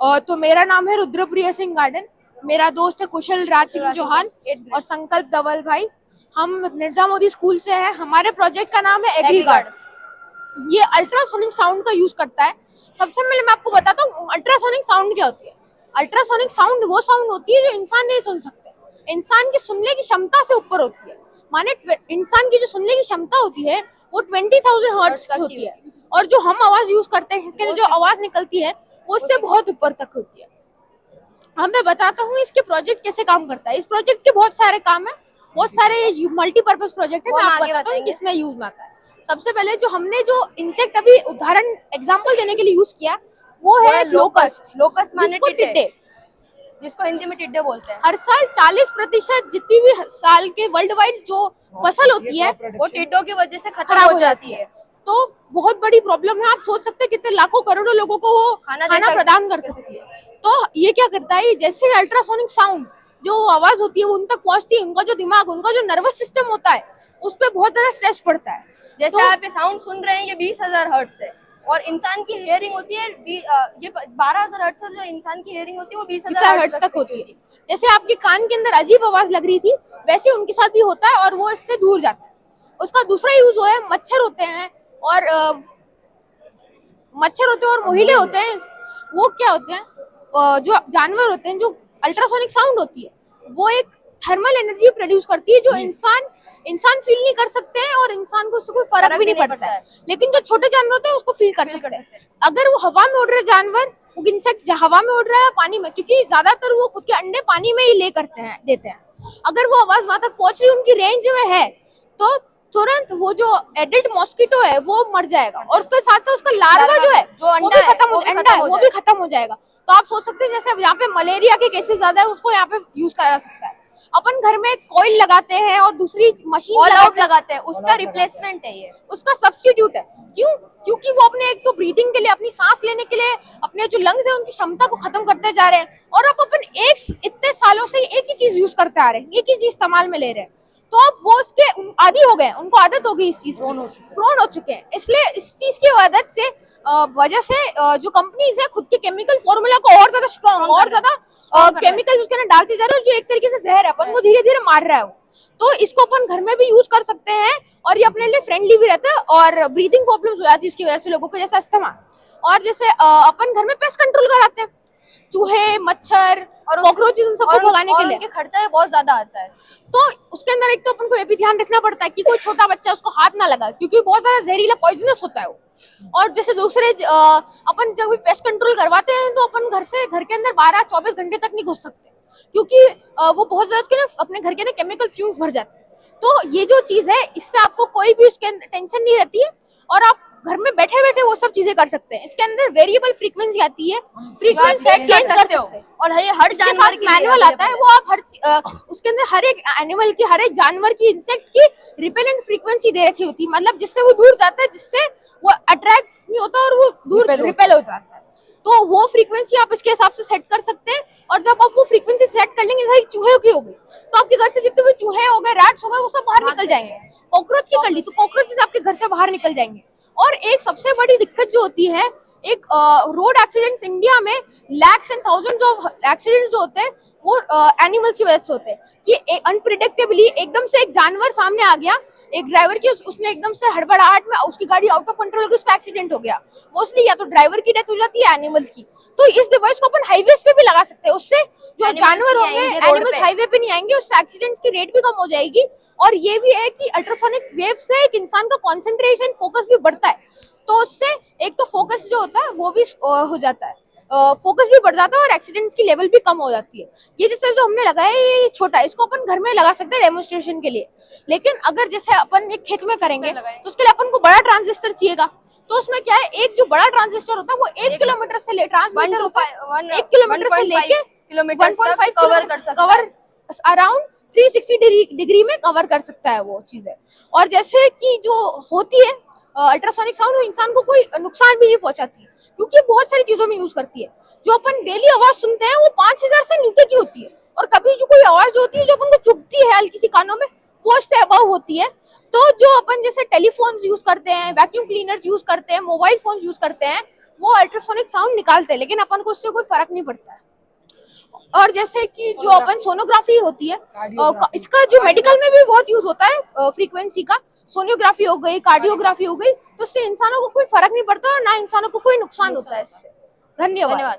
तो मेरा नाम है रुद्रप्रिया सिंह गार्डन। मेरा दोस्त है कुशल राज सिंह चौहान और संकल्प धवल भाई। हम निर्जा मोदी स्कूल से हैं। हमारे प्रोजेक्ट का नाम है एग्री गार्ड। ये अल्ट्रासोनिक साउंड का यूज करता है। सबसे पहले मैं आपको बताता हूँ अल्ट्रासोनिक साउंड क्या होती है। अल्ट्रासोनिक साउंड वो साउंड होती है जो इंसान नहीं सुन सकते। इंसान की सुनने की क्षमता से ऊपर होती है। माने इंसान की जो सुनने की क्षमता होती है वो 20,000 हर्ट्ज की होती है, और जो हम आवाज यूज करते हैं इसके लिए जो आवाज निकलती है वो उससे बहुत ऊपर तक होती है। अब मैं बताता हूँ इसके प्रोजेक्ट कैसे काम करता है। इस प्रोजेक्ट के बहुत सारे काम है, बहुत सारे मल्टीपर्पज प्रोजेक्ट है। मैं आपको बताता हूँ किसमें यूज में आता है। सबसे पहले जो हमने जो इंसेक्ट अभी उदाहरण एग्जांपल देने के लिए यूज किया वो है लोकस्ट। लोकस्ट माने टिड्डे, जिसको हिंदी में टिड्डे बोलते हैं। हर साल 40% जितनी भी साल के वर्ल्ड वाइड जो फसल होती है वो टिड्डों की वजह से खत्म हो जाती है। तो बहुत बड़ी प्रॉब्लम है। आप सोच सकते हैं कितने लाखों करोड़ों लोगों को वो खाना प्रदान कर सकती है। तो ये क्या करता है, जैसे अल्ट्रासोनिक साउंड जो आवाज होती है वो उन तक पहुंचती है, उनका जो दिमाग, उनका जो नर्वस सिस्टम होता है उस पर बहुत ज्यादा स्ट्रेस पड़ता है। जैसे आप ये साउंड सुन रहे हैं ये 20,000 हर्ट्ज है, और इंसान की हियरिंग होती है ये 12,000 हर्ट्ज से जो इंसान की हियरिंग होती है वो 20,000 हर्ट्ज तक होती है। जैसे आपके कान के अंदर अजीब आवाज लग रही थी वैसे उनके साथ भी होता है और वो इससे दूर जाता है। उसका दूसरा यूज है मच्छर होते हैं और मोहिले होते हैं। वो क्या होते हैं, जो जानवर होते हैं, जो अल्ट्रासोनिक साउंड होती है वो एक थर्मल एनर्जी प्रोड्यूस करती है जो इंसान फील नहीं कर सकते हैं और इंसान को उससे कोई फर्क भी नहीं पड़ता है। लेकिन जो छोटे जानवर होते हैं उसको फील कर सकते हैं। अगर वो हवा में उड़ रहे जानवर, वो इंसेक्ट हवा में उड़ रहा है पानी में, क्योंकि ज्यादातर वो खुद के अंडे पानी में ही ले करते हैं देते हैं। अगर वो आवाज वहां तक पहुंच रही उनकी रेंज में है तो तुरंत वो जो एडल्ट मॉस्किटो है वो मर जाएगा और उसके साथ साथ उसका लार्वा जो है वो भी खत्म हो जाएगा। तो आप सोच सकते हैं जैसे अब यहाँ पे मलेरिया के केसेस ज्यादा है, उसको यहाँ पे यूज करा जा सकता है। अपन घर में कॉइल लगाते हैं और दूसरी मशीन लगाते हैं, उसका रिप्लेसमेंट है, ये उसका सब्स्टिट्यूट है। क्यों? क्योंकि वो अपने एक तो ब्रीदिंग के लिए, अपनी सांस लेने के लिए अपने जो लंग्स है उनकी क्षमता को खत्म करते जा रहे हैं, और अब अपन इतने सालों से एक ही चीज यूज करते आ रहे हैं, एक ही चीज इस्तेमाल में ले रहे हैं। तो अब वो उसके आदी हो गए, उनको आदत हो गई इस चीज की, प्रोन हो चुके हैं। इसलिए इस चीज की वजह से जो कंपनीज है खुद के केमिकल फॉर्मूला को और ज्यादा स्ट्रॉन्ग और ज्यादा केमिकल उसके अंदर डालती जा रही है, जो एक तरीके से जहर है, अपन को धीरे धीरे मार रहा है वो। तो इसको अपन घर में भी यूज कर सकते हैं और ये अपने लिए फ्रेंडली भी रहता है, और ब्रीदिंग प्रॉब्लम्स हो जाती है इसकी वजह से लोगों को, जैसे अस्थमा। और जैसे अपन घर में पेस्ट कंट्रोल कराते हैं, चूहे, मच्छर और कॉकरोचेस, उन सबको भगाने के लिए उनके खर्चा बहुत ज्यादा आता है। तो उसके अंदर एक तो अपन को ये भी ध्यान रखना पड़ता है कि कोई छोटा बच्चा उसको हाथ ना लगाए, क्योंकि बहुत ज्यादा जहरीला पॉइजनस होता है वो। और जैसे दूसरे अपन जब भी पेस्ट कंट्रोल करवाते हैं तो अपन घर के अंदर 12-24 घंटे तक नहीं घुस सकते, क्योंकि वो बहुत ज्यादा अपने घर के ना केमिकल फ्यूम्स भर जाते हैं। तो ये जो चीज है इससे आपको कोई भी उसके टेंशन नहीं रहती है, और आप घर में बैठे बैठे वो सब चीजें कर सकते हैं। इसके अंदर वेरिएबल फ्रीक्वेंसी आती है, फ्रीक्वेंसी चेंज कर सकते हो, और हर जानवर की मैनुअल आता है, वो आप उसके अंदर हर एक एनिमल की, हर एक जानवर की, इंसेक्ट की रिपेलेंट फ्रीक्वेंसी दे रखी होती है, मतलब जिससे वो दूर जाता है, जिससे वो अट्रैक्ट नहीं होता और वो दूर रिपेल हो जाता है। तो वो फ्रीक्वेंसी आप इसके हिसाब से सेट कर सकते हैं, और जब आप वो फ्रीक्वेंसी सेट कर लेंगे, जैसे चूहे की हो गई तो आपके घर से जितने भी चूहे हो गए, रैट्स हो गए, वो सब बाहर निकल जाएंगे। कॉकरोच की कर ली तो कॉकरोचेस आपके घर से बाहर निकल जाएंगे। और एक सबसे बड़ी दिक्कत जो होती है, एक रोड एक्सीडेंट्स इंडिया में lakhs and thousands of accidents जो होते हैं वो एनिमल्स की वजह से होते हैं, कि अनप्रिडिक्टेबली एकदम से एक जानवर सामने आ गया, एक ड्राइवर की, उसने एकदम से हड़बड़ाहट में उसकी गाड़ी आउट ऑफ कंट्रोल हो गई, उसका एक्सीडेंट हो गया। मोस्टली या तो ड्राइवर की डेथ हो जाती है, एनिमल की। तो इस डिवाइस को अपन हाईवेज पे भी लगा सकते हैं, उससे जो जानवर होंगे एनिमल्स हाईवे पे नहीं आएंगे, उससे एक्सीडेंट्स की रेट भी कम हो जाएगी। और ये भी है कि अल्ट्रासोनिक वेव से एक इंसान का कंसंट्रेशन, फोकस भी बढ़ता है, तो उससे एक तो फोकस जो होता है वो भी हो जाता है, फोकस भी बढ़ जाता है और एक्सीडेंट्स की लेवल भी कम हो जाती है। ये जैसे जो हमने लगाया है ये छोटा है, इसको अपन घर में लगा सकते हैं डेमोन्स्ट्रेशन के लिए। लेकिन अगर जैसे अपन एक खेत में करेंगे तो उसके लिए अपन को बड़ा ट्रांजिस्टर चाहिएगा। तो उसमें क्या है, एक जो बड़ा ट्रांजिस्टर होता है वो 1 किलोमीटर से 1 किलोमीटर से लेके 1.5 कवर अराउंड 360 डिग्री में कवर कर सकता है वो चीजें। और जैसे कि जो होती है अल्ट्रासोनिक साउंड, वो इंसान को कोई नुकसान भी नहीं पहुंचाती, क्योंकि बहुत सारी चीजों में यूज करती है। जो अपन डेली आवाज सुनते हैं वो 5,000 से नीचे की होती है, और कभी जो कोई आवाज जो होती है जो अपन को चुभती है हल्की सी कानों में, पोस्ट से अबव होती है, तो जो अपन जैसे टेलीफोन्स यूज करते हैं, वैक्यूम क्लीनर्स यूज करते हैं, मोबाइल फोन यूज करते हैं, वो अल्ट्रासोनिक साउंड निकालते हैं, लेकिन अपन को उससे कोई फर्क नहीं पड़ता है। और जैसे कि जो अपन सोनोग्राफी होती है, इसका जो मेडिकल में भी बहुत यूज होता है फ्रीक्वेंसी का, सोनियोग्राफी हो गई, कार्डियोग्राफी हो गई, तो इससे इंसानों को कोई फर्क नहीं पड़ता और ना इंसानों को कोई नुकसान होता है इससे। धन्यवाद।